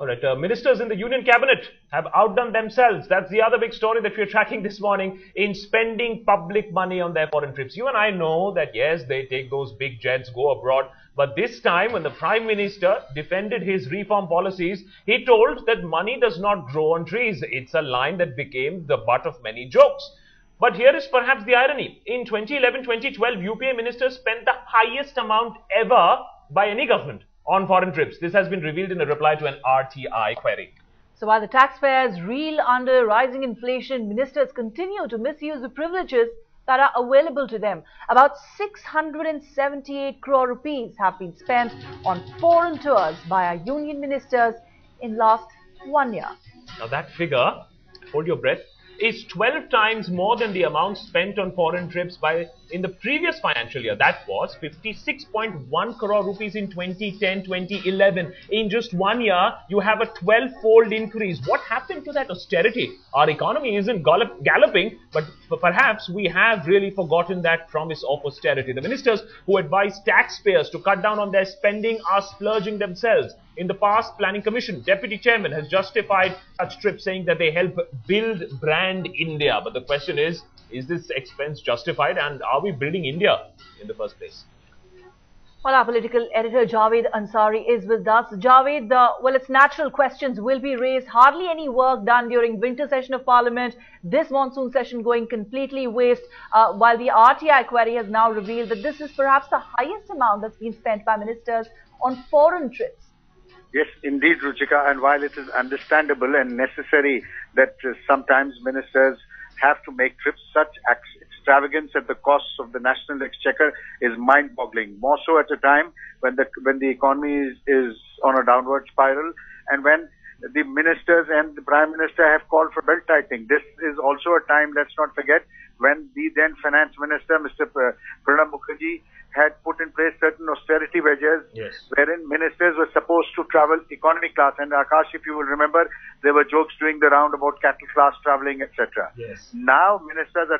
All right, ministers in the Union Cabinet have outdone themselves. That's the other big story that we're tracking this morning in spending public money on their foreign trips. You and I know that, yes, they take those big jets, go abroad. But this time, when the Prime Minister defended his reform policies, he told that money does not grow on trees. It's a line that became the butt of many jokes. But here is perhaps the irony. In 2011-2012, UPA ministers spent the highest amount ever by any government on foreign trips. This has been revealed in a reply to an RTI query. So while the taxpayers reel under rising inflation, ministers continue to misuse the privileges that are available to them. About 678 crore rupees have been spent on foreign tours by our union ministers in last 1 year. Now that figure, hold your breath, is 12 times more than the amount spent on foreign trips in the previous financial year. That was 56.1 crore rupees in 2010-2011. In just 1 year, you have a 12-fold increase. What happened to that austerity? Our economy isn't galloping, but perhaps we have really forgotten that promise of austerity. The ministers who advised taxpayers to cut down on their spending are splurging themselves. In the past, Planning Commission Deputy Chairman has justified such trips, saying that they help build brand India. But the question is this expense justified, and are we building India in the first place? Well, our political editor Javed Ansari is with us. Javed, well, it's natural questions will be raised. Hardly any work done during winter session of Parliament. This monsoon session going completely waste. While the RTI query has now revealed that this is perhaps the highest amount that's been spent by ministers on foreign trips. Yes, indeed, Ruchika, and while it is understandable and necessary that sometimes ministers have to make trips, such extravagance at the cost of the national exchequer is mind-boggling. More so at a time when the economy is on a downward spiral, and when the ministers and the Prime Minister have called for belt tightening. This is also a time, let's not forget, when the then Finance Minister, Mr. Pranab Mukherjee, had put in place certain austerity measures, wherein ministers were supposed to travel economy class. And Akash, if you will remember, there were jokes doing the round about cattle class traveling, etc. Now ministers are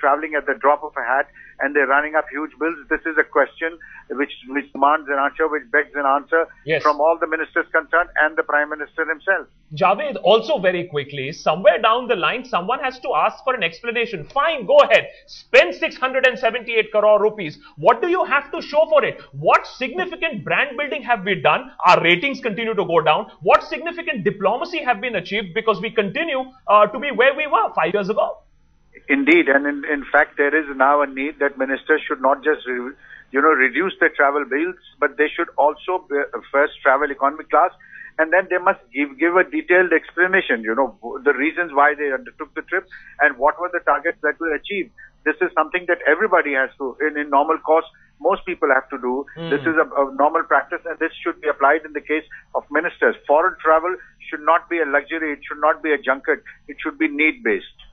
traveling at the drop of a hat, and they're running up huge bills. This is a question which demands an answer, which begs an answer from all the ministers concerned and the Prime Minister himself. Javed, also very quickly, somewhere down the line, someone has to ask for an explanation. Fine, go ahead. Spend 678 crore rupees. What do you have to show for it? What significant brand building have we done? Our ratings continue to go down. What significant diplomacy have been achieved, because we continue to be where we were 5 years ago? Indeed, and in fact, there is now a need that ministers should not just reduce their travel bills, but they should also first travel economy class, and then they must give a detailed explanation, the reasons why they undertook the trip and what were the targets that were achieved. This is something that everybody has to, in normal course, most people have to do. This is a normal practice, and this should be applied in the case of ministers. Foreign travel should not be a luxury. It should not be a junket. It should be need-based.